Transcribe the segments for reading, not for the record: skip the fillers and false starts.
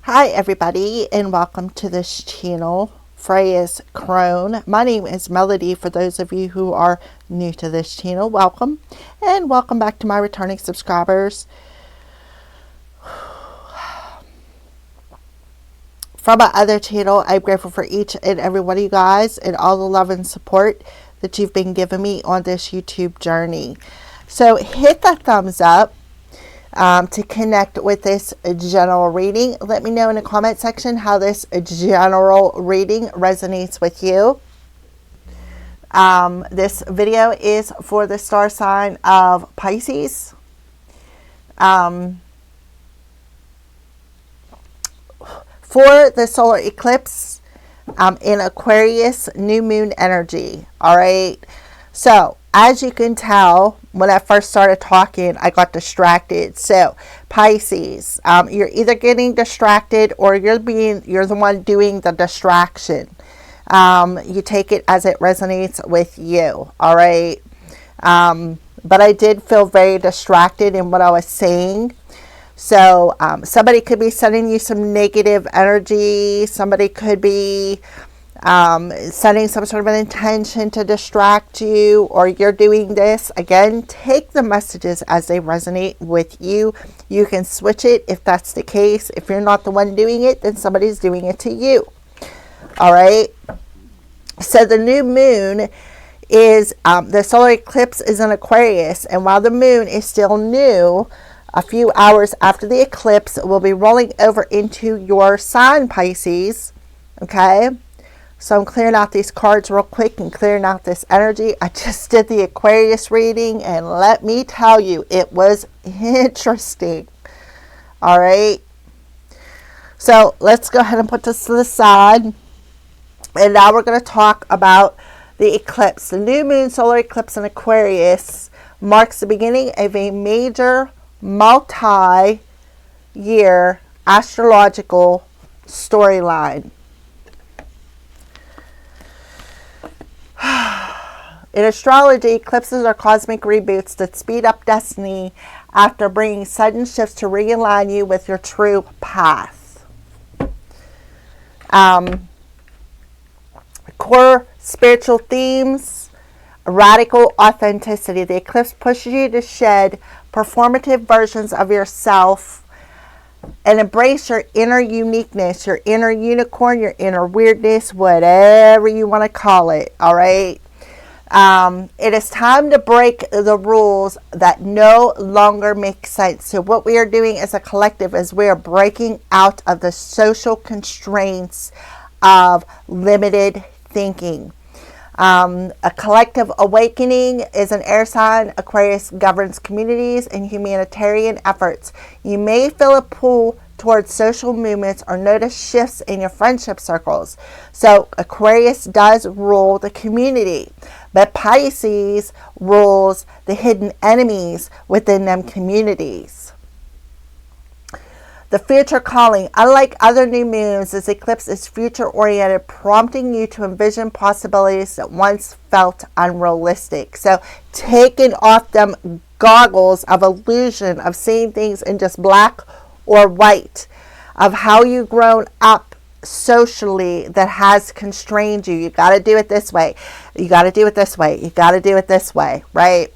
Hi everybody, and welcome to this channel, Freya's Crone. My name is Melody. For those of you who are new to this channel, welcome, and welcome back to my returning subscribers. From my other channel, I'm grateful for each and every one of you guys and all the love and support that you've been giving me on this YouTube journey. So hit that thumbs up to connect with this general reading. Let me know in the comment section how this general reading resonates with you. This video is for the star sign of Pisces. For the solar eclipse in Aquarius, new moon energy. All right. So as you can tell, when I first started talking, I got distracted. So Pisces, you're either getting distracted or you're the one doing the distraction. You take it as it resonates with you. All right. But I did feel very distracted in what I was saying. So somebody could be sending you some negative energy. Somebody could be sending some sort of an intention to distract you, or you're doing this. Again, take the messages as they resonate with you. You can switch it if that's the case. If you're not the one doing it, then somebody's doing it to you. All right. So the new moon is, the solar eclipse is in Aquarius. And while the moon is still new, a few hours after the eclipse, will be rolling over into your sign, Pisces. Okay. So I'm clearing out these cards real quick and clearing out this energy. I just did the Aquarius reading, and let me tell you, it was interesting. All right. So let's go ahead and put this to the side. And now we're going to talk about the eclipse. The new moon solar eclipse in Aquarius marks the beginning of a major multi-year astrological storyline. In astrology, eclipses are cosmic reboots that speed up destiny after bringing sudden shifts to realign you with your true path. Core spiritual themes, radical authenticity. The eclipse pushes you to shed performative versions of yourself and embrace your inner uniqueness, your inner unicorn, your inner weirdness, whatever you want to call it. All right. It is time to break the rules that no longer make sense. So what we are doing as a collective is we are breaking out of the social constraints of limited thinking. A collective awakening is an air sign. Aquarius governs communities and humanitarian efforts. You may feel a pull towards social movements or notice shifts in your friendship circles. So Aquarius does rule the community, but Pisces rules the hidden enemies within them communities. The future calling. Unlike other new moons, this eclipse is future-oriented, prompting you to envision possibilities that once felt unrealistic. So taking off them goggles of illusion of seeing things in just black or white, of how you've grown up socially that has constrained you. You got to do it this way. You got to do it this way. You got to do it this way, right?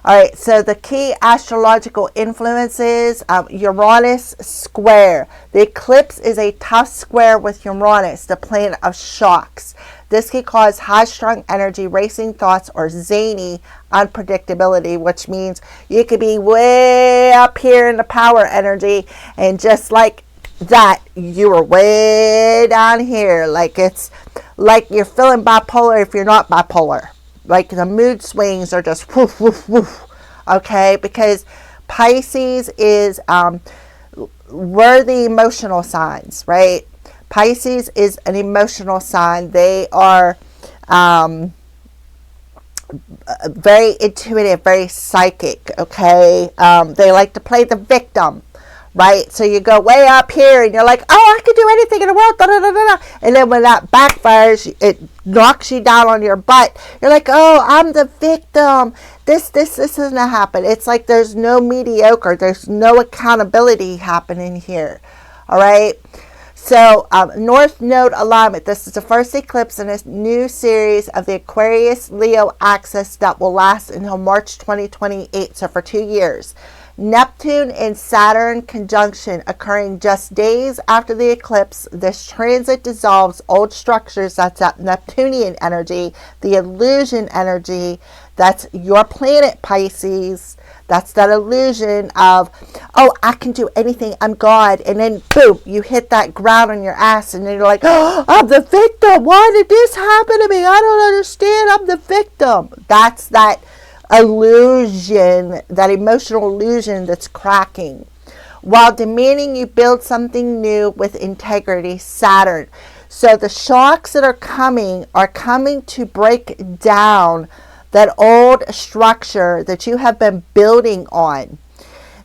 All right, so the key astrological influences, Uranus square. The eclipse is a tough square with Uranus, the planet of shocks. This can cause high-strung energy, racing thoughts, or zany unpredictability, which means you could be way up here in the power energy, and just like that, you are way down here. Like it's like you're feeling bipolar if you're not bipolar. Like the mood swings are just woof, woof, woof. Okay, because Pisces is, we're the emotional signs, right? Pisces is an emotional sign. They are very intuitive, very psychic, okay? They like to play the victim. right? So you go way up here and you're like, oh, I can do anything in the world, da, da, da, da, da. And then when that backfires, it knocks you down on your butt. You're like, oh, I'm the victim. This isn't happen. It's like there's no mediocre. There's no accountability happening here. All right. So, North Node alignment. This is the first eclipse in a new series of the Aquarius Leo axis that will last until March 2028. So, for 2 years. Neptune and Saturn conjunction occurring just days after the eclipse. This transit dissolves old structures. That's that Neptunian energy, the illusion energy. That's your planet, Pisces. That's that illusion of, oh, I can do anything. I'm God. And then, boom, you hit that ground on your ass. And then you're like, oh, I'm the victim. Why did this happen to me? I don't understand. I'm the victim. That's that illusion, that emotional illusion that's cracking. While demanding you build something new with integrity, Saturn. So the shocks that are coming to break down that old structure that you have been building on.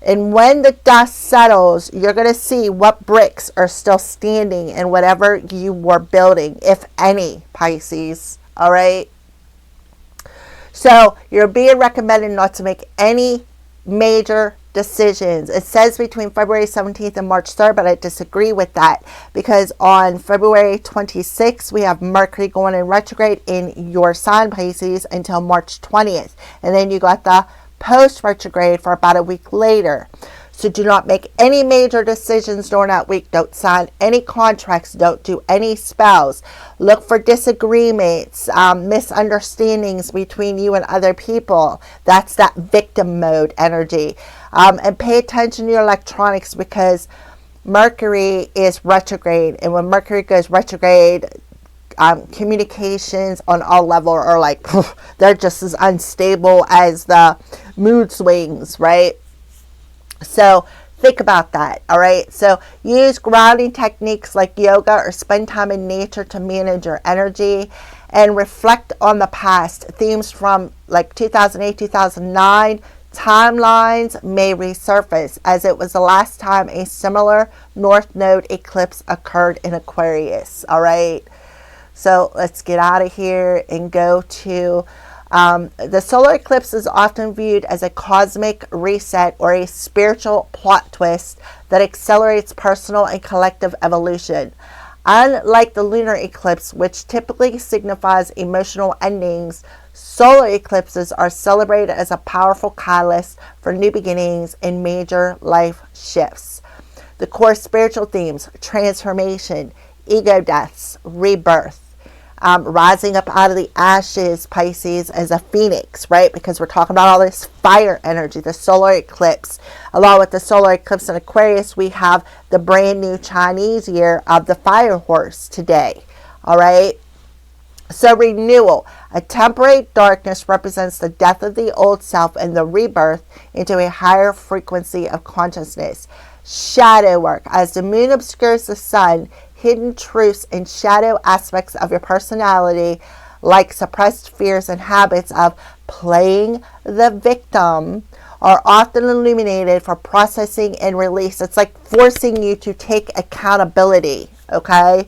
And when the dust settles, you're going to see what bricks are still standing in whatever you were building, if any, Pisces. All right. So you're being recommended not to make any major decisions. It says between February 17th and March 3rd, but I disagree with that, because on February 26th, we have Mercury going in retrograde in your sign, Pisces, until March 20th. And then you got the post-retrograde for about a week later. So do not make any major decisions during that week. Don't sign any contracts. Don't do any spells. Look for disagreements, misunderstandings between you and other people. That's that victim mode energy. And pay attention to your electronics, because Mercury is retrograde. And when Mercury goes retrograde, communications on all levels are like, they're just as unstable as the mood swings, right? So think about that, all right? So use grounding techniques like yoga or spend time in nature to manage your energy, and reflect on the past. Themes from like 2008, 2009, timelines may resurface, as it was the last time a similar North Node eclipse occurred in Aquarius, all right? So let's get out of here and go to the solar eclipse is often viewed as a cosmic reset or a spiritual plot twist that accelerates personal and collective evolution. Unlike the lunar eclipse, which typically signifies emotional endings, solar eclipses are celebrated as a powerful catalyst for new beginnings and major life shifts. The core spiritual themes: transformation, ego deaths, rebirth. Rising up out of the ashes, Pisces, as a phoenix, right? Because we're talking about all this fire energy, the solar eclipse. Along with the solar eclipse in Aquarius, we have the brand new Chinese year of the fire horse today, all right? So renewal. A temporary darkness represents the death of the old self and the rebirth into a higher frequency of consciousness. Shadow work. As the moon obscures the sun, hidden truths and shadow aspects of your personality, like suppressed fears and habits of playing the victim, are often illuminated for processing and release. It's like forcing you to take accountability, okay?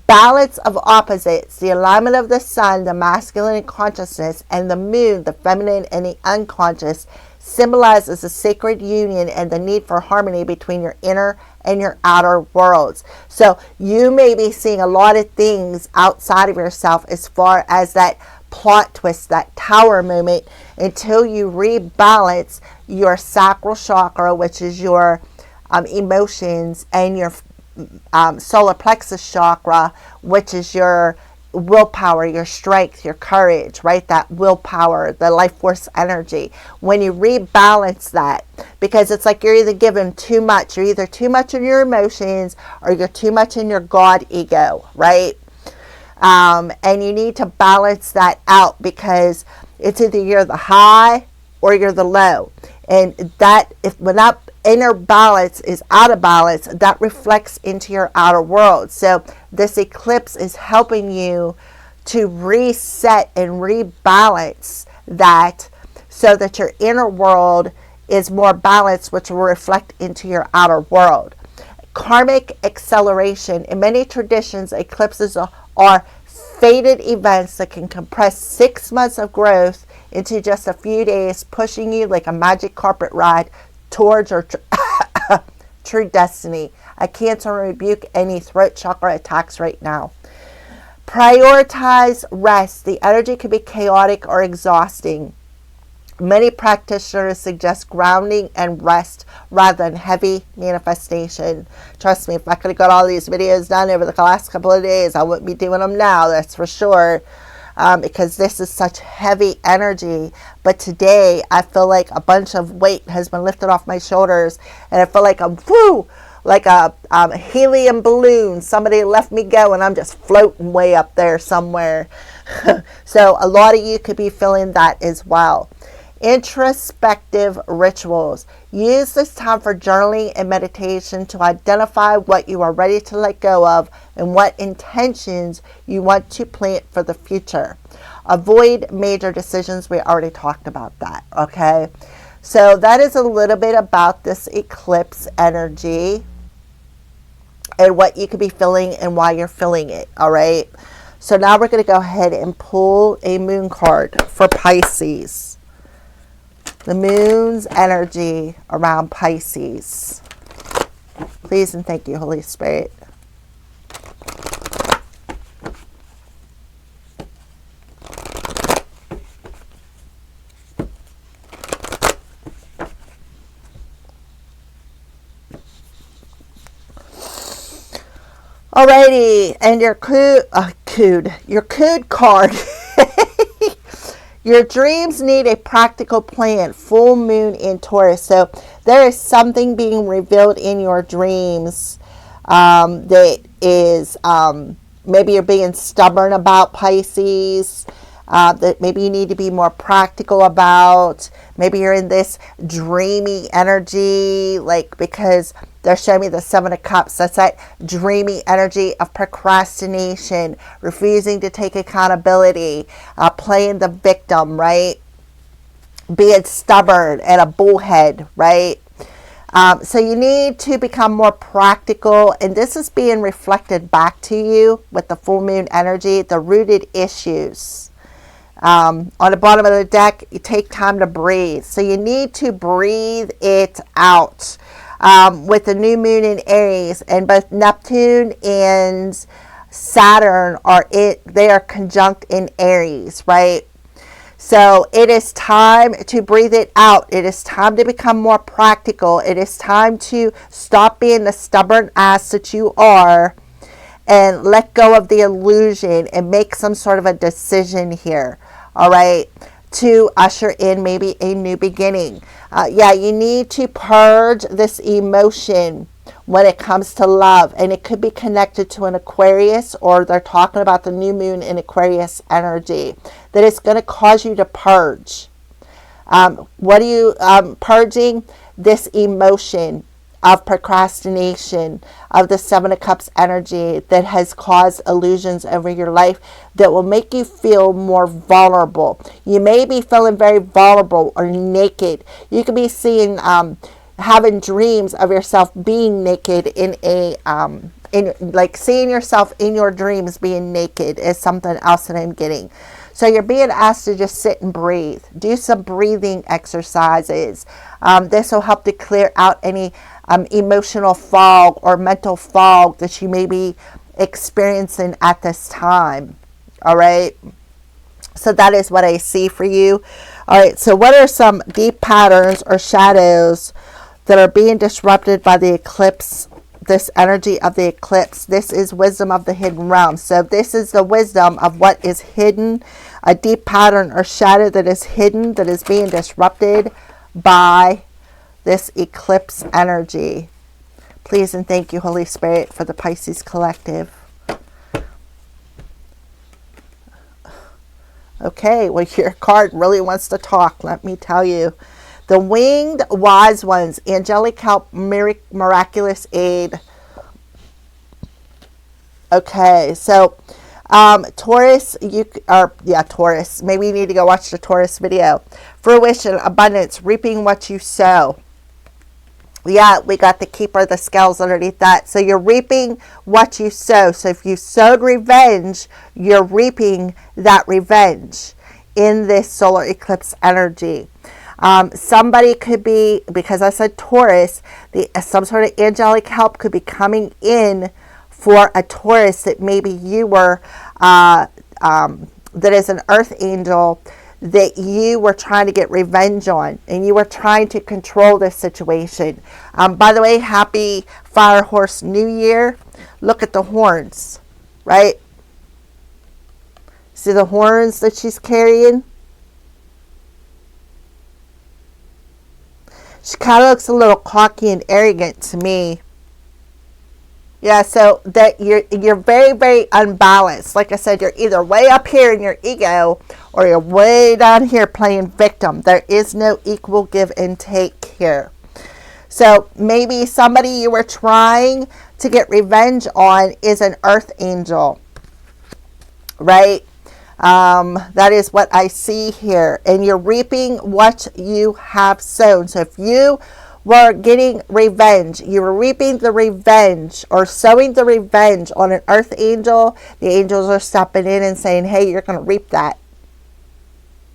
Balance of opposites. The alignment of the sun, the masculine consciousness, and the moon, the feminine and the unconscious, symbolizes a sacred union and the need for harmony between your inner and your outer worlds. So you may be seeing a lot of things outside of yourself as far as that plot twist, that tower moment, until you rebalance your sacral chakra, which is your emotions, and your solar plexus chakra, which is your willpower, your strength, your courage, right? That willpower, the life force energy. When you rebalance that, because it's like you're either given too much, you're either too much in your emotions or you're too much in your God ego, right? And you need to balance that out, because it's either you're the high or you're the low. And that, when that inner balance is out of balance, that reflects into your outer world. So this eclipse is helping you to reset and rebalance that, so that your inner world is more balanced, which will reflect into your outer world. Karmic acceleration. In many traditions, eclipses are fated events that can compress 6 months of growth into just a few days, pushing you like a magic carpet ride towards your true destiny. I cancel and rebuke any throat chakra attacks right now. Prioritize rest. The energy can be chaotic or exhausting. Many practitioners suggest grounding and rest rather than heavy manifestation. Trust me, if I could have got all these videos done over the last couple of days, I wouldn't be doing them now, that's for sure. Because this is such heavy energy. But today, I feel like a bunch of weight has been lifted off my shoulders, and I feel like I'm, like a helium balloon. Somebody left me go, and I'm just floating way up there somewhere. So a lot of you could be feeling that as well. Introspective rituals. Use this time for journaling and meditation to identify what you are ready to let go of and what intentions you want to plant for the future. Avoid major decisions. We already talked about that, okay? So that is a little bit about this eclipse energy and what you could be feeling and why you're feeling it, all right? So now we're going to go ahead and pull a moon card for Pisces. The moon's energy around Pisces. Please and thank you, Holy Spirit. Alrighty, and your cood card. Your dreams need a practical plan. Full moon in Taurus. So there is something being revealed in your dreams that is maybe you're being stubborn about, Pisces. That maybe you need to be more practical about. Maybe you're in this dreamy energy, like, because they're showing me the Seven of Cups. That's that dreamy energy of procrastination, refusing to take accountability, playing the victim, right? Being stubborn and a bullhead, right? So you need to become more practical, and this is being reflected back to you with the full moon energy, the rooted issues. On the bottom of the deck, you take time to breathe. So you need to breathe it out. With the new moon in Aries, and both Neptune and Saturn they are conjunct in Aries, right? So it is time to breathe it out. It is time to become more practical. It is time to stop being the stubborn ass that you are and let go of the illusion and make some sort of a decision here, all right, to usher in maybe a new beginning. Yeah, you need to purge this emotion when it comes to love, and it could be connected to an Aquarius, or they're talking about the new moon in Aquarius energy, that it's going to cause you to purge. What are you purging? This emotion of procrastination, of the Seven of Cups energy that has caused illusions over your life that will make you feel more vulnerable. You may be feeling very vulnerable or naked. You could be seeing, having dreams of yourself being naked like seeing yourself in your dreams being naked is something else that I'm getting. So you're being asked to just sit and breathe. Do some breathing exercises. This will help to clear out any emotional fog or mental fog that you may be experiencing at this time. All right. So that is what I see for you. All right. So what are some deep patterns or shadows that are being disrupted by the eclipse? This energy of the eclipse. This is wisdom of the hidden realm. So this is the wisdom of what is hidden, a deep pattern or shadow that is hidden, that is being disrupted by this eclipse energy. Please and thank you, Holy Spirit, for the Pisces collective. Okay, well, your card really wants to talk, let me tell you. The winged wise ones, angelic help, miraculous aid. Okay, so Taurus, Taurus. Maybe you need to go watch the Taurus video. Fruition, abundance, reaping what you sow. Yeah, we got the keeper of the scales underneath that. So you're reaping what you sow. So if you sowed revenge, you're reaping that revenge in this solar eclipse energy. Somebody could be, because I said Taurus, some sort of angelic help could be coming in for a Taurus that maybe you were, that is an earth angel that you were trying to get revenge on, and you were trying to control this situation. By the way, happy Fire Horse New Year. Look at the horns, right? See the horns that she's carrying? She kind of looks a little cocky and arrogant to me. Yeah, so that you're very, very unbalanced. Like I said, you're either way up here in your ego or you're way down here playing victim. There is no equal give and take here. So maybe somebody you were trying to get revenge on is an earth angel, right? That is what I see here. And you're reaping what you have sown. So if you were getting revenge, you were reaping the revenge or sowing the revenge on an earth angel, the angels are stepping in and saying, hey, you're going to reap that.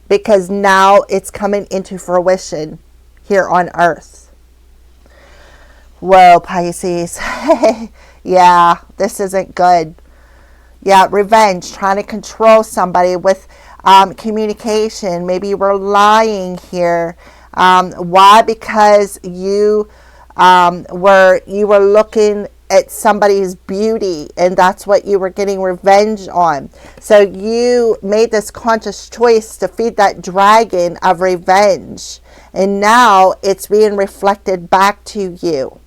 Because now it's coming into fruition here on earth. Whoa, Pisces. Yeah, this isn't good. Yeah, revenge, trying to control somebody with communication. Maybe you were lying here. Why? Because you were looking at somebody's beauty, and that's what you were getting revenge on. So you made this conscious choice to feed that dragon of revenge, and now it's being reflected back to you.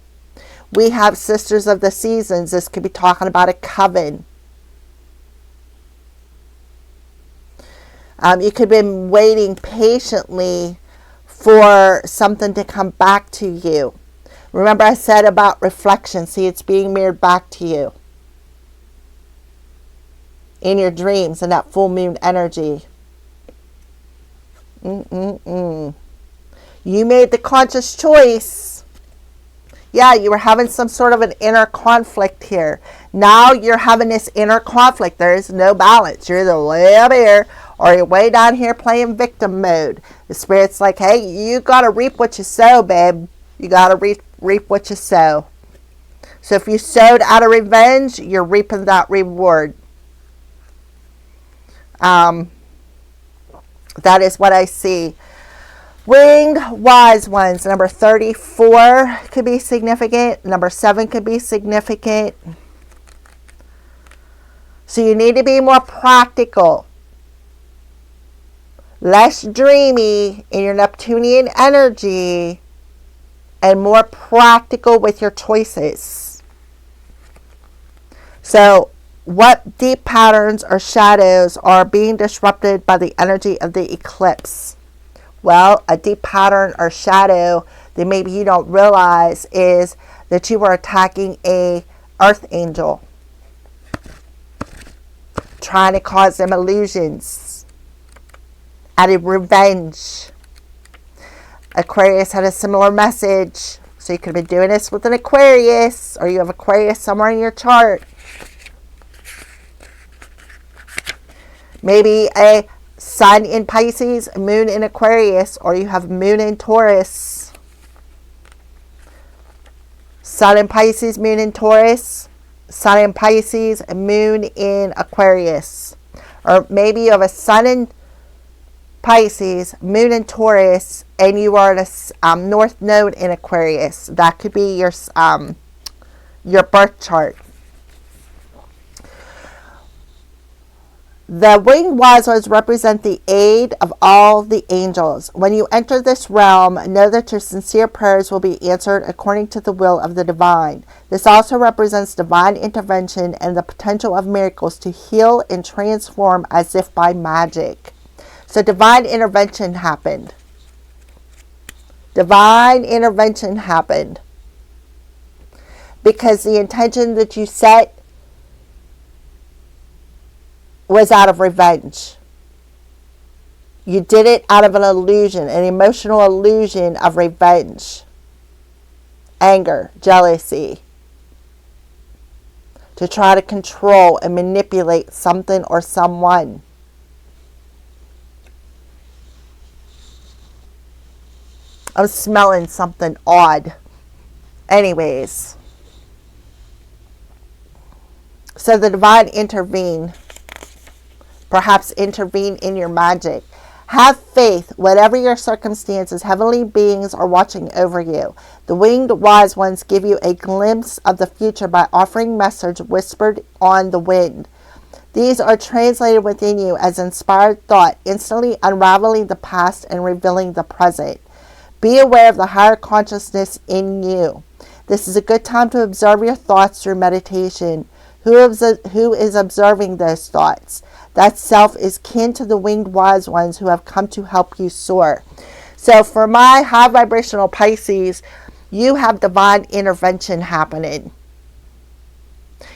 We have Sisters of the Seasons. This could be talking about a coven. You could have been waiting patiently for something to come back to you. Remember I said about reflection. See, it's being mirrored back to you in your dreams and that full moon energy. You made the conscious choice. Yeah, you were having some sort of an inner conflict here. Now you're having this inner conflict. There is no balance. You're either way up here or you're way down here playing victim mode. The Spirit's like, hey, you got to reap what you sow, babe. You got to reap what you sow. So if you sowed out of revenge, you're reaping that reward. That is what I see. Winged Wise Ones, number 34 could be significant. Number 7 could be significant. So you need to be more practical, less dreamy in your Neptunian energy, and more practical with your choices. So what deep patterns or shadows are being disrupted by the energy of the eclipse? Well, a deep pattern or shadow that maybe you don't realize is that you were attacking a earth angel, trying to cause them illusions out of revenge. Aquarius had a similar message. So you could have been doing this with an Aquarius, or you have Aquarius somewhere in your chart. Maybe a Sun in Pisces, Moon in Aquarius, or you have Moon in Taurus. Sun in Pisces, Moon in Taurus. Sun in Pisces, Moon in Aquarius. Or maybe you have a Sun in Pisces, Moon in Taurus, and you are at a North Node in Aquarius. That could be your birth chart. The winged wise ones represent the aid of all the angels. When you enter this realm, know that your sincere prayers will be answered according to the will of the divine. This also represents divine intervention and the potential of miracles to heal and transform as if by magic. So divine intervention happened. Divine intervention happened. Because the intention that you set was out of revenge. You did it out of an illusion, an emotional illusion of revenge, anger, jealousy, to try to control and manipulate something or someone. I'm smelling something odd. Anyways. So the divine intervene. Perhaps intervene in your magic. Have faith, whatever your circumstances, heavenly beings are watching over you. The winged wise ones give you a glimpse of the future by offering message whispered on the wind. These are translated within you as inspired thought, instantly unraveling the past and revealing the present. Be aware of the higher consciousness in you. This is a good time to observe your thoughts through meditation. Who is observing those thoughts? That self is kin to the winged wise ones who have come to help you soar. So for my high vibrational Pisces, you have divine intervention happening.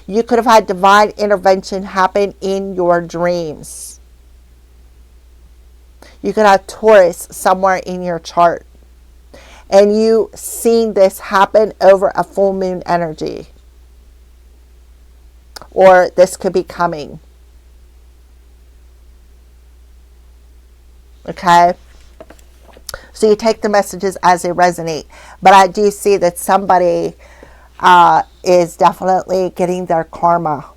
You could have had divine intervention happen in your dreams. You could have Taurus somewhere in your chart. And you seen this happen over a full moon energy. Or this could be coming. Okay? So you take the messages as they resonate. But I do see that somebody is definitely getting their karma.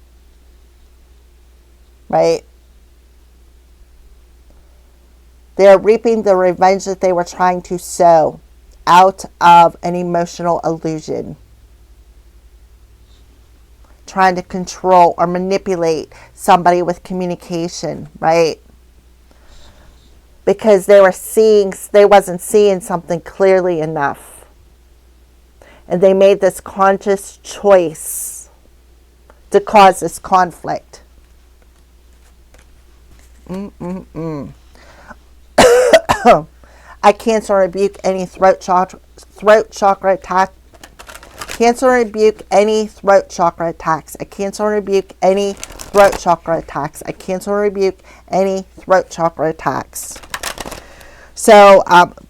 Right? They're reaping the revenge that they were trying to sow out of an emotional illusion. Trying to control or manipulate somebody with communication, right? Because they wasn't seeing something clearly enough. And they made this conscious choice to cause this conflict. I cancel and rebuke any throat chakra attack. Cancel and rebuke any throat chakra attacks. I cancel and rebuke any throat chakra attacks. I cancel and rebuke any throat chakra attacks. So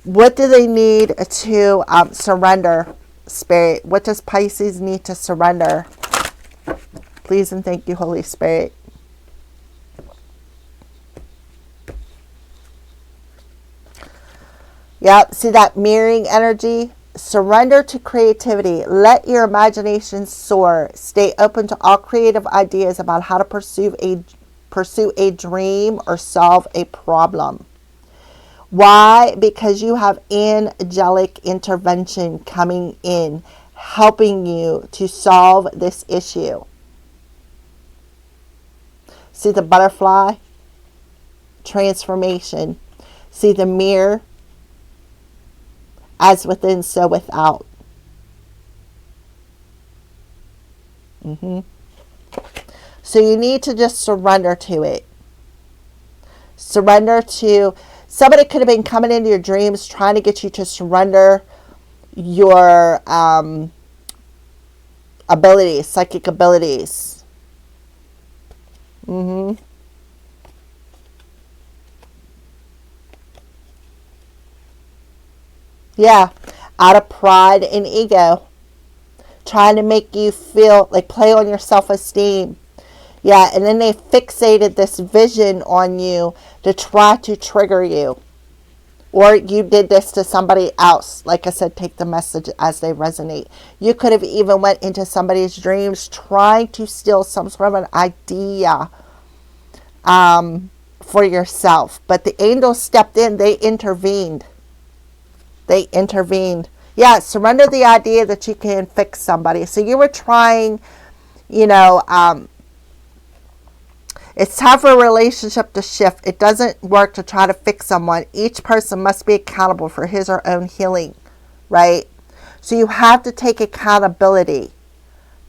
what do they need to surrender, Spirit? What does Pisces need to surrender? Please and thank you, Holy Spirit. Yep, see that mirroring energy? Surrender to creativity. Let your imagination soar. Stay open to all creative ideas about how to pursue a dream or solve a problem. Why? Because you have angelic intervention coming in, helping you to solve this issue. See the butterfly? Transformation. See the mirror? As within, so without. So you need to just surrender to it. Surrender to... Somebody could have been coming into your dreams trying to get you to surrender your abilities, psychic abilities. Yeah, out of pride and ego. Trying to make you feel like play on your self-esteem. Yeah, and then they fixated this vision on you to try to trigger you. Or you did this to somebody else. Like I said, take the message as they resonate. You could have even went into somebody's dreams trying to steal some sort of an idea for yourself. But the angels stepped in. They intervened. Yeah, surrender the idea that you can fix somebody. So you were trying, it's time for a relationship to shift. It doesn't work to try to fix someone. Each person must be accountable for his or her own healing, right? So you have to take accountability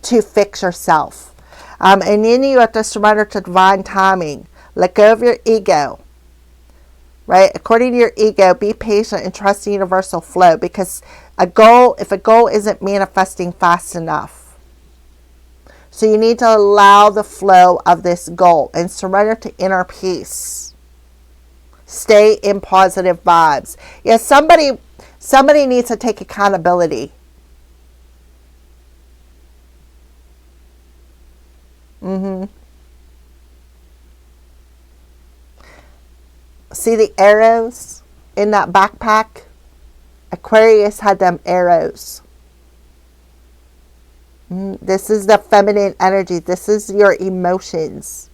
to fix yourself. And then you have to surrender to divine timing. Let go of your ego. Right? According to your ego, be patient and trust the universal flow, because if a goal isn't manifesting fast enough. So you need to allow the flow of this goal and surrender to inner peace. Stay in positive vibes. Yeah, somebody needs to take accountability. See the arrows in that backpack? Aquarius had them arrows. This is the feminine energy. This is your emotions.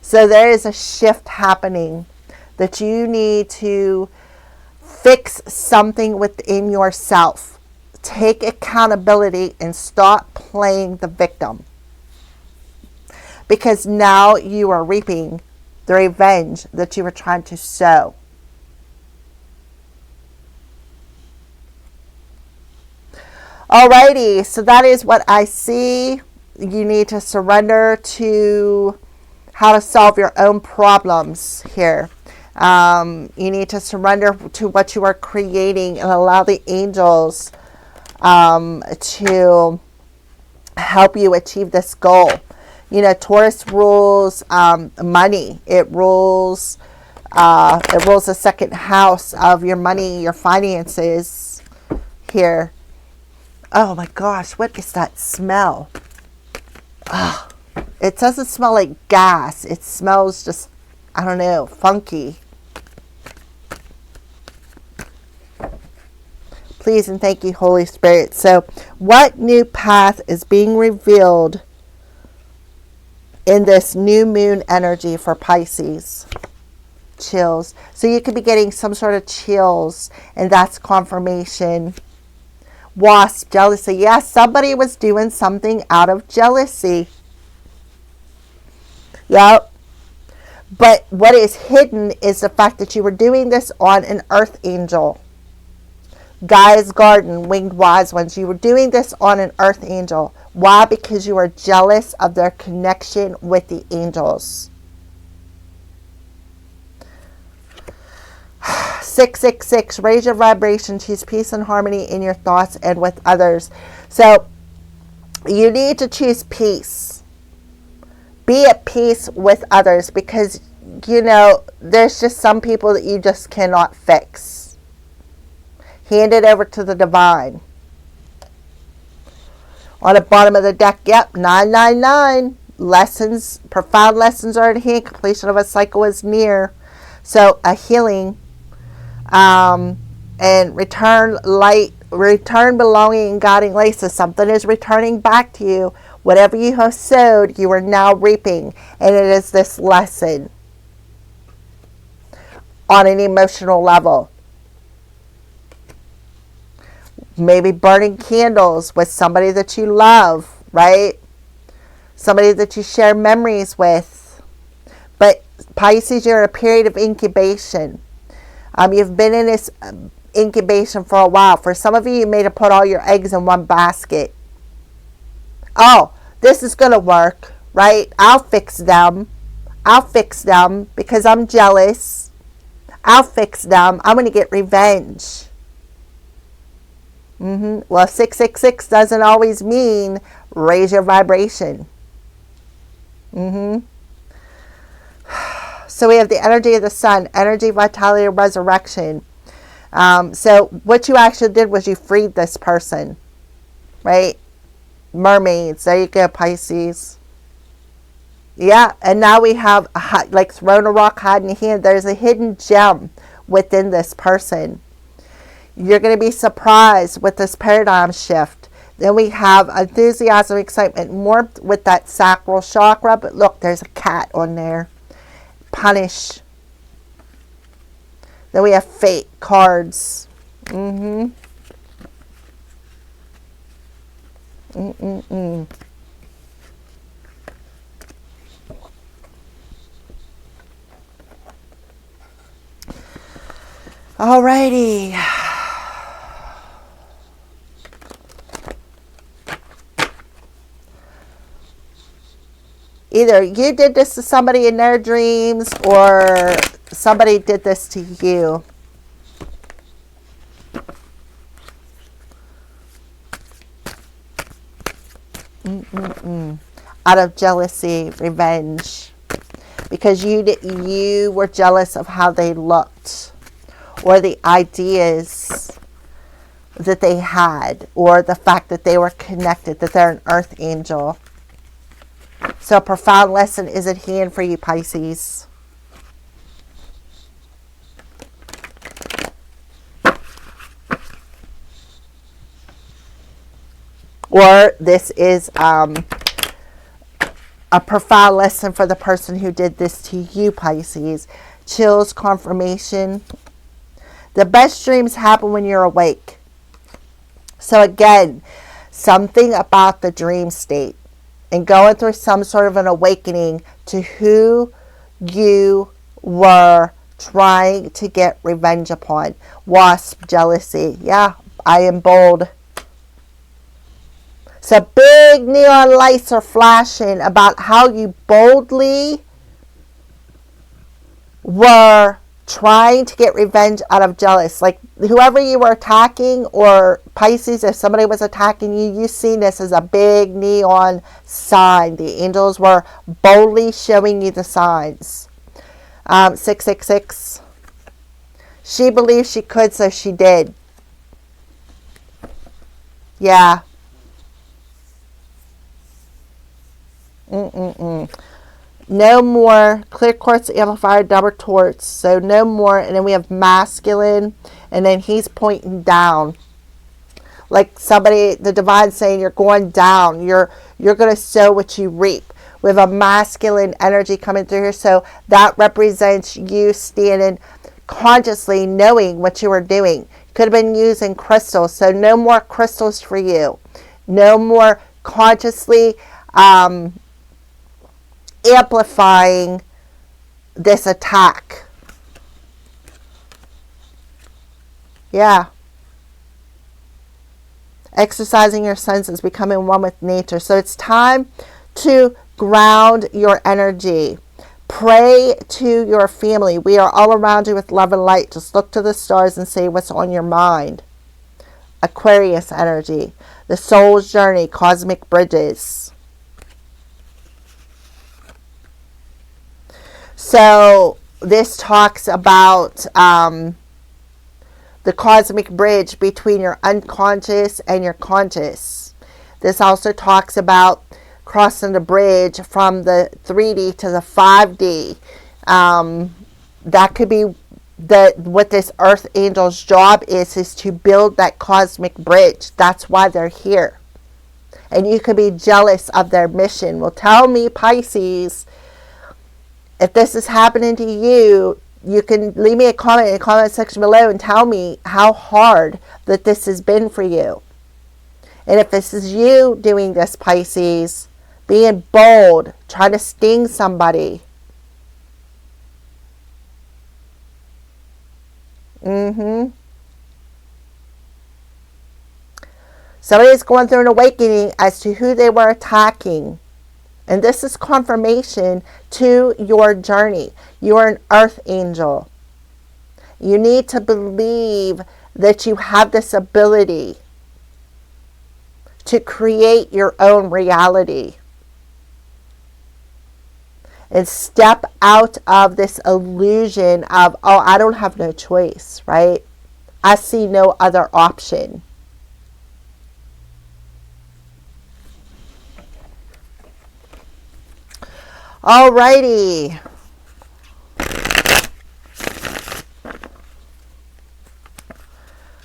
So there is a shift happening that you need to fix something within yourself. Take accountability and stop playing the victim. Because now you are reaping the revenge that you were trying to sow. Alrighty, so that is what I see. You need to surrender to how to solve your own problems here. You need to surrender to what you are creating and allow the angels to help you achieve this goal. You know, Taurus rules money. It rules the second house of your money, your finances here. Oh my gosh, what is that smell? Oh, it doesn't smell like gas. It smells just, I don't know, funky. Please and thank you, Holy Spirit. So, what new path is being revealed in this new moon energy for Pisces? Chills. So you could be getting some sort of chills, and that's confirmation. Wasp, jealousy. Yes, somebody was doing something out of jealousy. Yep. But what is hidden is the fact that you were doing this on an earth angel. Gaia's garden, winged wise ones. You were doing this on an earth angel. Why? Because you are jealous of their connection with the angels. 666, raise your vibration, choose peace and harmony in your thoughts and with others. So you need to choose peace. Be at peace with others, because, you know, there's just some people that you just cannot fix. Hand it over to the divine. On the bottom of the deck, yep, 999. Lessons, profound lessons are at hand. Completion of a cycle is near. So a healing and return light, return belonging and guiding laces. Something is returning back to you. Whatever you have sowed, you are now reaping. And it is this lesson on an emotional level. Maybe burning candles with somebody that you love, right? Somebody that you share memories with. But Pisces, you're in a period of incubation. You've been in this incubation for a while. For some of you, you may have put all your eggs in one basket. Oh, this is going to work, right? I'll fix them. I'll fix them because I'm jealous. I'll fix them. I'm going to get revenge. Well, 666 doesn't always mean raise your vibration. So we have the energy of the sun, energy, vitality, resurrection. So what you actually did was you freed this person, right? Mermaids. There you go, Pisces. Yeah, and now we have like throwing a rock, hide in your hand. There's a hidden gem within this person. You're going to be surprised with this paradigm shift. Then we have enthusiasm, excitement, more with that sacral chakra. But look, there's a cat on there. Punish. Then we have fate cards. Alrighty. Either you did this to somebody in their dreams or somebody did this to you. Out of jealousy, revenge. Because you were jealous of how they looked or the ideas that they had, or the fact that they were connected, that they're an earth angel. So a profound lesson is at hand for you, Pisces. Or this is a profound lesson for the person who did this to you, Pisces. Chills, confirmation. The best dreams happen when you're awake. So again, something about the dream state and going through some sort of an awakening to who you were trying to get revenge upon. Wasp, jealousy. Yeah, I am bold. So big neon lights are flashing about how you boldly were trying to get revenge out of jealous. Like whoever you were attacking, or Pisces, if somebody was attacking you, you seen this as a big neon sign. The angels were boldly showing you the signs. 666. She believed she could, so she did. Yeah. No more clear quartz amplifier, double torch. So no more. And then we have masculine, and then he's pointing down, like somebody, the divine, saying you're going down. You're going to sow what you reap. We have a masculine energy coming through here, so that represents you standing consciously, knowing what you were doing. Could have been using crystals, so no more crystals for you. No more consciously amplifying this attack. Yeah. Exercising your senses, becoming one with nature. So it's time to ground your energy. Pray to your family. We are all around you with love and light. Just look to the stars and say what's on your mind. Aquarius energy. The soul's journey, cosmic bridges. So this talks about the cosmic bridge between your unconscious and your conscious. This also talks about crossing the bridge from the 3D to the 5D. That could be what this earth angel's job is to build that cosmic bridge. That's why they're here. And you could be jealous of their mission. Well, tell me, Pisces, if this is happening to you, you can leave me a comment in the comment section below and tell me how hard that this has been for you. And if this is you doing this, Pisces, being bold, trying to sting somebody. Somebody's going through an awakening as to who they were attacking. And this is confirmation to your journey. You are an earth angel. You need to believe that you have this ability to create your own reality. And step out of this illusion of, oh, I don't have no choice, right? I see no other option. Alrighty.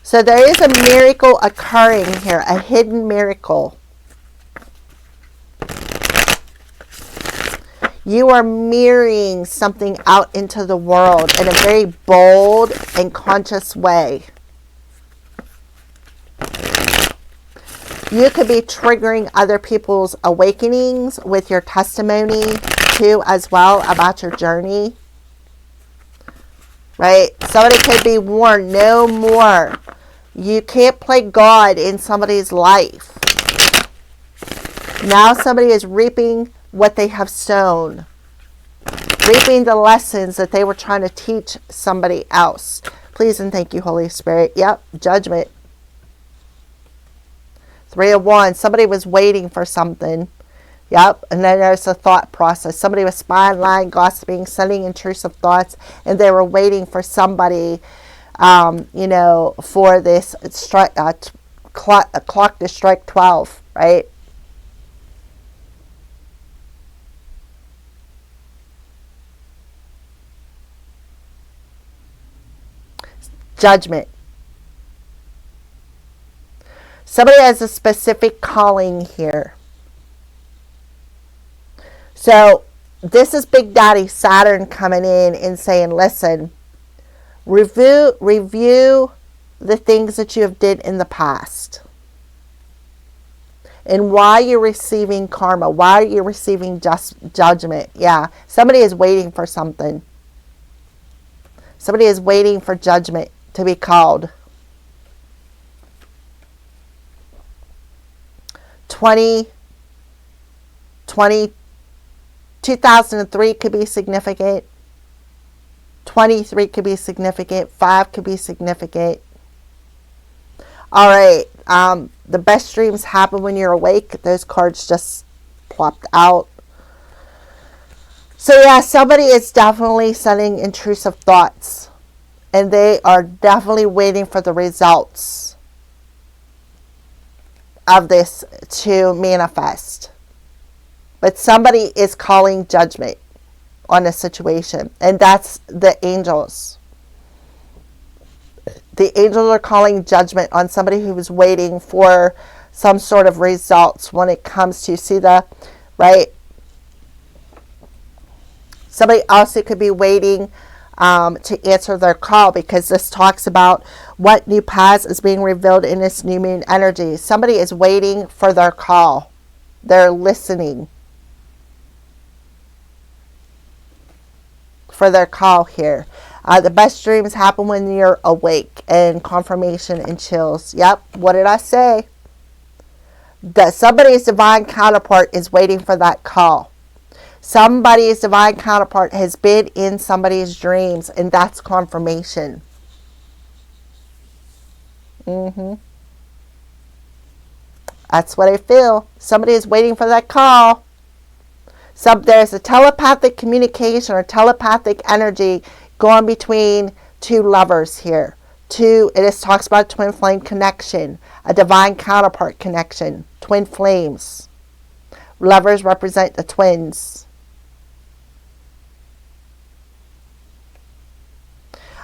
So there is a miracle occurring here, a hidden miracle. You are mirroring something out into the world in a very bold and conscious way. You could be triggering other people's awakenings with your testimony too, as well, about your journey. Right? Somebody could be warned, no more. You can't play God in somebody's life. Now somebody is reaping what they have sown. Reaping the lessons that they were trying to teach somebody else. Please and thank you, Holy Spirit. Yep, judgment. 3 of Wands. Somebody was waiting for something. Yep, and then there's a thought process. Somebody was spying, lying, gossiping, sending intrusive thoughts, and they were waiting for somebody you know, for this clock to strike 12, right? Judgment. Somebody has a specific calling here. So this is Big Daddy Saturn coming in and saying, listen, review the things that you have did in the past. And why you're receiving karma. Why you're receiving judgment. Yeah, somebody is waiting for something. Somebody is waiting for judgment to be called. 2003 could be significant. 23 could be significant. 5 could be significant. All right. The best dreams happen when you're awake. Those cards just plopped out. So yeah, somebody is definitely sending intrusive thoughts. And they are definitely waiting for the results of this to manifest. But somebody is calling judgment on a situation. And that's the angels. The angels are calling judgment on somebody who is waiting for some sort of results when it comes to, see the, right? Somebody also could be waiting to answer their call, because this talks about what new paths is being revealed in this new moon energy. Somebody is waiting for their call. They're listening for their call here. The best dreams happen when you're awake, and confirmation and chills. Yep, what did I say? That somebody's divine counterpart is waiting for that call. Somebody's divine counterpart has been in somebody's dreams, and that's confirmation. That's what I feel. Somebody is waiting for that call. There's a telepathic communication or telepathic energy going between two lovers here. It just talks about twin flame connection, a divine counterpart connection, twin flames. Lovers represent the twins.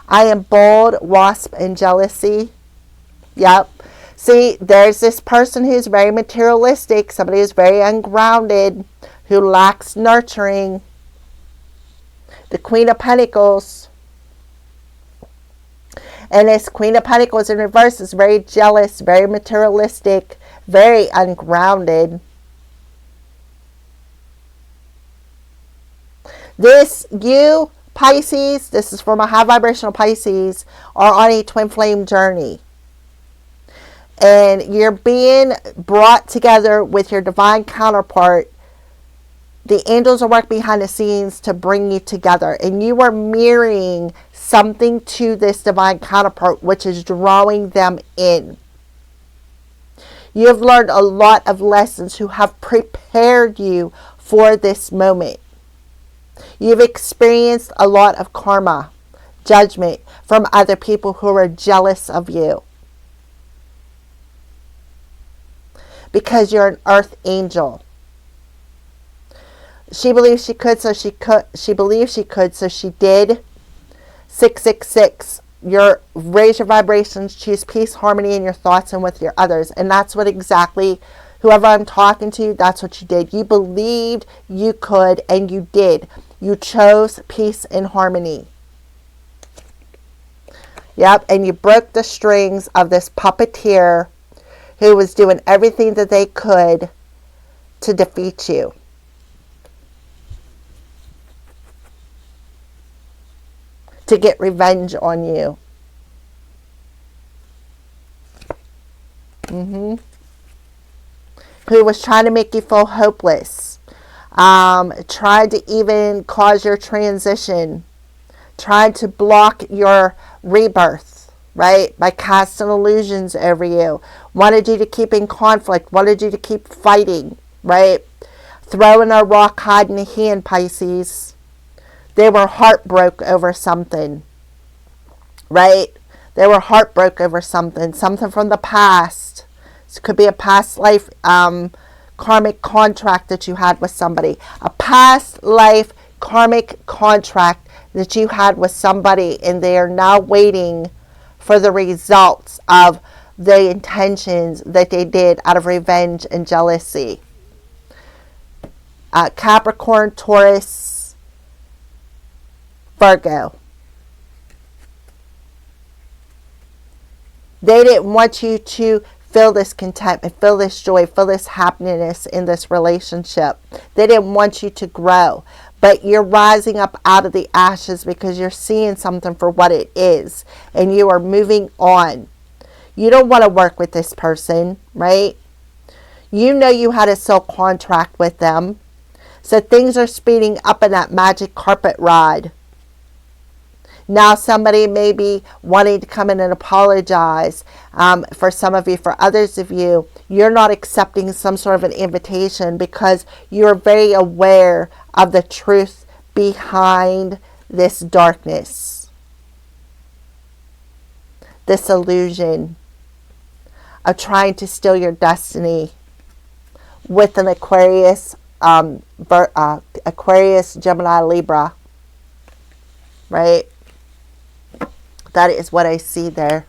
I am bold, wasp, and jealousy. Yep. See, there's this person who's very materialistic, somebody who's very ungrounded, who lacks nurturing. The Queen of Pentacles. And this Queen of Pentacles in reverse is very jealous, very materialistic, very ungrounded. You, Pisces, this is for my high vibrational Pisces, are on a twin flame journey. And you're being brought together with your divine counterpart. The angels are working behind the scenes to bring you together. And you are mirroring something to this divine counterpart, which is drawing them in. You have learned a lot of lessons who have prepared you for this moment. You've experienced a lot of karma, judgment from other people who are jealous of you. Because you're an earth angel. She believes she could, so she could. She believes she could, so she did. 666. Raise your vibrations, choose peace, harmony in your thoughts and with your others. And that's what exactly, whoever I'm talking to, that's what you did. You believed you could, and you did. You chose peace and harmony. Yep, and you broke the strings of this puppeteer who was doing everything that they could to defeat you. To get revenge on you. Who was trying to make you feel hopeless. Tried to even cause your transition. Tried to block your rebirth, right? By casting illusions over you. Wanted you to keep in conflict. Wanted you to keep fighting, right? Throwing a rock, hiding a hand, Pisces. They were heartbroken over something, right? They were heartbroken over something from the past. This could be a past life karmic contract that you had with somebody. A past life karmic contract that you had with somebody, and they are now waiting for the results of the intentions that they did out of revenge and jealousy. Capricorn, Taurus, Virgo. They didn't want you to feel this contentment, feel this joy, feel this happiness in this relationship. They didn't want you to grow. But you're rising up out of the ashes because you're seeing something for what it is. And you are moving on. You don't want to work with this person, right? You know you had a soul contract with them. So things are speeding up in that magic carpet ride. Now somebody may be wanting to come in and apologize. For some of you, for others of you, you're not accepting some sort of an invitation because you're very aware of the truth behind this darkness. This illusion of trying to steal your destiny with an Aquarius, Aquarius, Gemini, Libra, right? That is what I see there.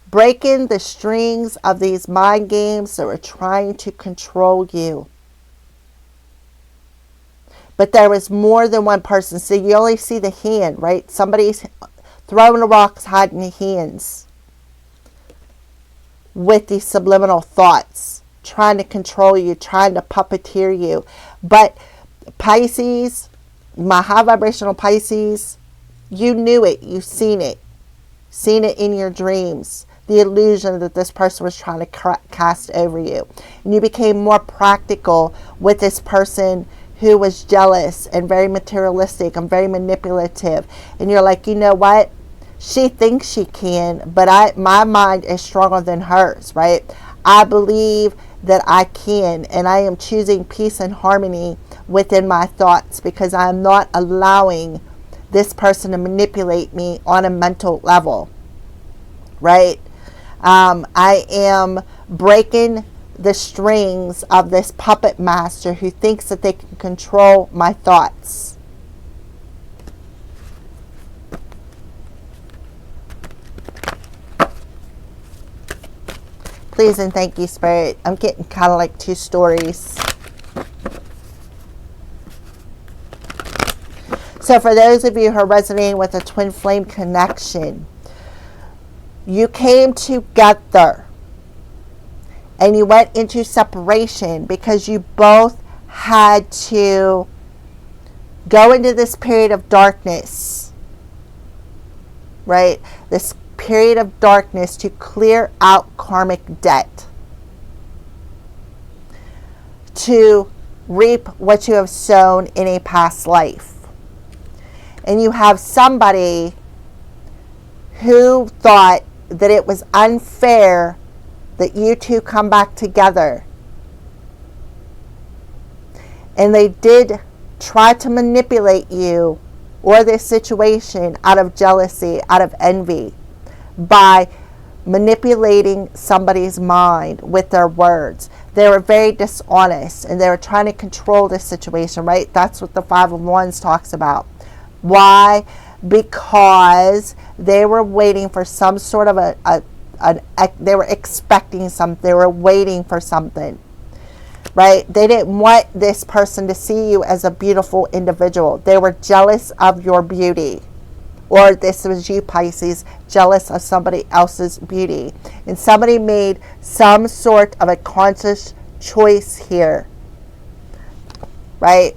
Breaking the strings of these mind games that were trying to control you. But there was more than one person. So you only see the hand, right? Somebody's throwing the rocks, hiding the hands. With these subliminal thoughts. Trying to control you. Trying to puppeteer you. But Pisces, my high vibrational Pisces, you knew it. You've seen it. Seen it in your dreams. The illusion that this person was trying to cast over you. And you became more practical with this person who was jealous and very materialistic and very manipulative. And you're like, you know what? She thinks she can, but my mind is stronger than hers, right? I believe that I can, and I am choosing peace and harmony within my thoughts because I am not allowing this person to manipulate me on a mental level, right? I am breaking the strings of this puppet master who thinks that they can control my thoughts. Please and thank you, Spirit. I'm getting kind of like two stories. So for those of you who are resonating with a twin flame connection, you came together and you went into separation because you both had to go into this period of darkness, right? This period of darkness to clear out karmic debt, to reap what you have sown in a past life. And you have somebody who thought that it was unfair that you two come back together. And they did try to manipulate you or this situation out of jealousy, out of envy, by manipulating somebody's mind with their words. They were very dishonest and they were trying to control this situation, right? That's what the Five of Wands talks about. Why? Because they were waiting for some sort of they were expecting something. They were waiting for something, right? They didn't want this person to see you as a beautiful individual. They were jealous of your beauty. Or this was you, Pisces, jealous of somebody else's beauty. And somebody made some sort of a conscious choice here, right?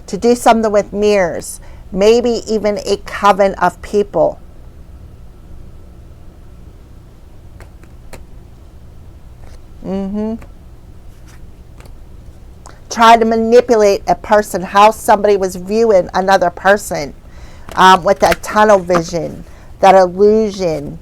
To do something with mirrors. Maybe even a coven of people. try to manipulate a person, how somebody was viewing another person, with that tunnel vision, that illusion.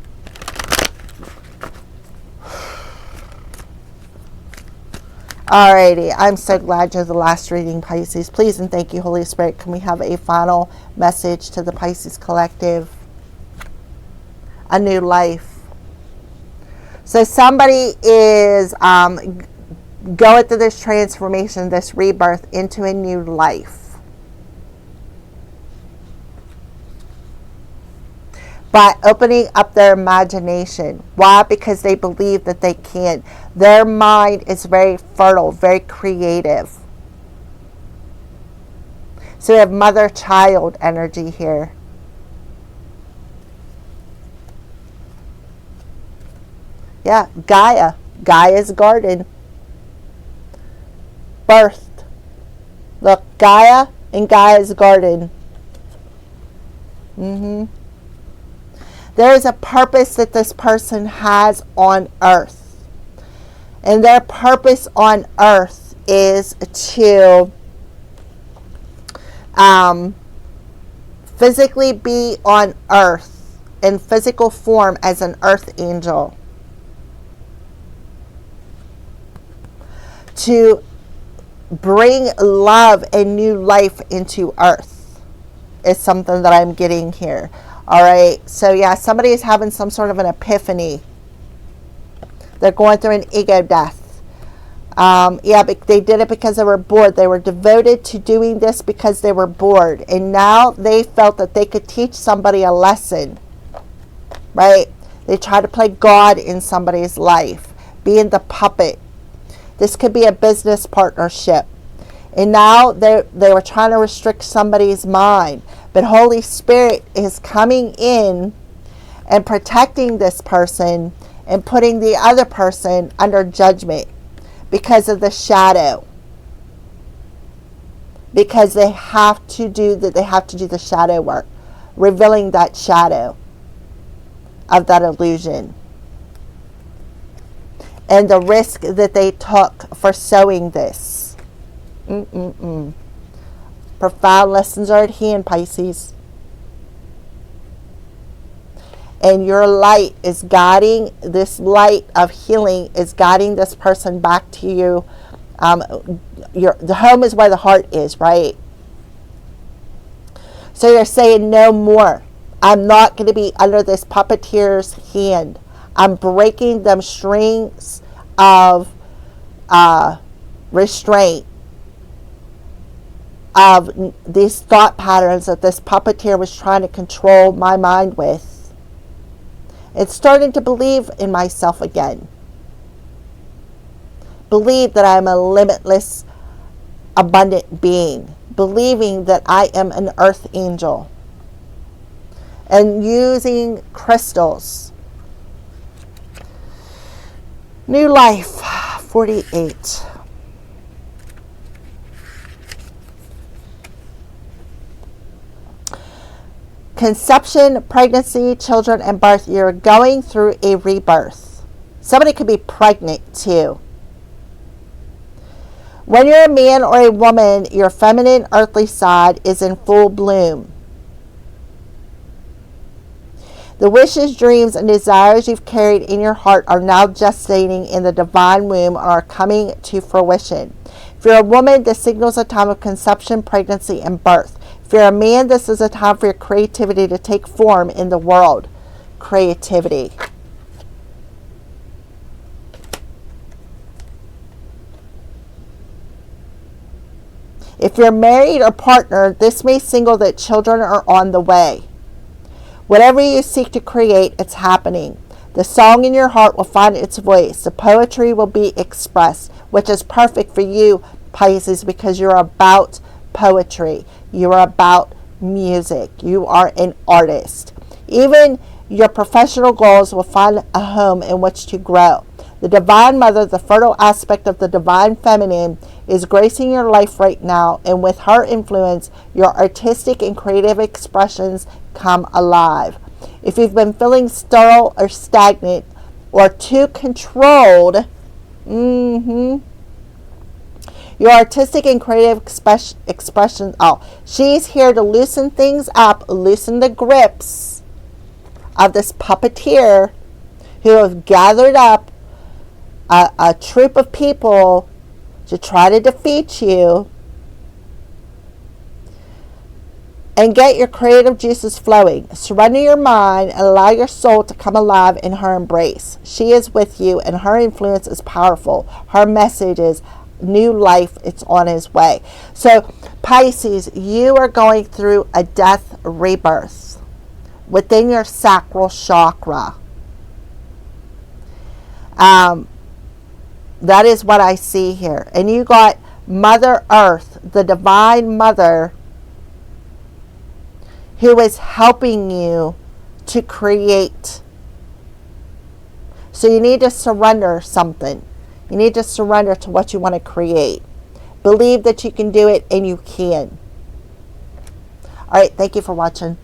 Alrighty, I'm so glad you're the last reading, Pisces. Please and thank you, Holy Spirit. Can we have a final message to the Pisces collective? A new life. So somebody is going through this transformation, this rebirth into a new life. By opening up their imagination. Why? Because they believe that they can. Their mind is very fertile, very creative. So we have mother-child energy here. Yeah, Gaia. Gaia's garden. Birthed. Look, Gaia and Gaia's garden. There is a purpose that this person has on earth. And their purpose on earth is to physically be on earth in physical form as an earth angel. To bring love and new life into earth is something that I'm getting here. All right, so yeah, somebody is having some sort of an epiphany. They're going through an ego death. Yeah, but they did it because they were bored. They were devoted to doing this because they were bored. And now they felt that they could teach somebody a lesson, right? They try to play God in somebody's life, being the puppet. This could be a business partnership. And now they were trying to restrict somebody's mind. But Holy Spirit is coming in and protecting this person and putting the other person under judgment because of the shadow. Because they have to do the shadow work, revealing that shadow of that illusion. And the risk that they took for sowing this. Profound lessons are at hand, Pisces. And your light is guiding, this light of healing is guiding this person back to you. The home is where the heart is, right? So you're saying no more. I'm not going to be under this puppeteer's hand. I'm breaking them strings of restraint, of these thought patterns that this puppeteer was trying to control my mind with. It's starting to believe in myself again. Believe that I'm a limitless, abundant being. Believing that I am an earth angel. And using crystals. New life, 48. Conception, pregnancy, children, and birth. You're going through a rebirth. Somebody could be pregnant too. When you're a man or a woman, your feminine earthly side is in full bloom. The wishes, dreams, and desires you've carried in your heart are now gestating in the divine womb and are coming to fruition. If you're a woman, this signals a time of conception, pregnancy, and birth. If you're a man, this is a time for your creativity to take form in the world. Creativity. If you're married or partnered, this may signal that children are on the way. Whatever you seek to create, it's happening. The song in your heart will find its voice. The poetry will be expressed, which is perfect for you, Pisces, because you're about poetry. You are about music. You are an artist. Even your professional goals will find a home in which to grow. The Divine Mother, the fertile aspect of the Divine Feminine, is gracing your life right now, and with her influence, your artistic and creative expressions come alive. If you've been feeling sterile or stagnant or too controlled, Your artistic and creative expression. Oh, she's here to loosen things up, loosen the grips of this puppeteer who have gathered up a troop of people to try to defeat you, and get your creative juices flowing. Surrender your mind and allow your soul to come alive in her embrace. She is with you and her influence is powerful. Her message is new life. It's on its way. So Pisces, you are going through a death rebirth within your sacral chakra. That is what I see here. And you got Mother Earth, the Divine Mother, who is helping you to create. So you need to surrender something. You need to surrender to what you want to create. Believe that you can do it, and you can. All right, thank you for watching.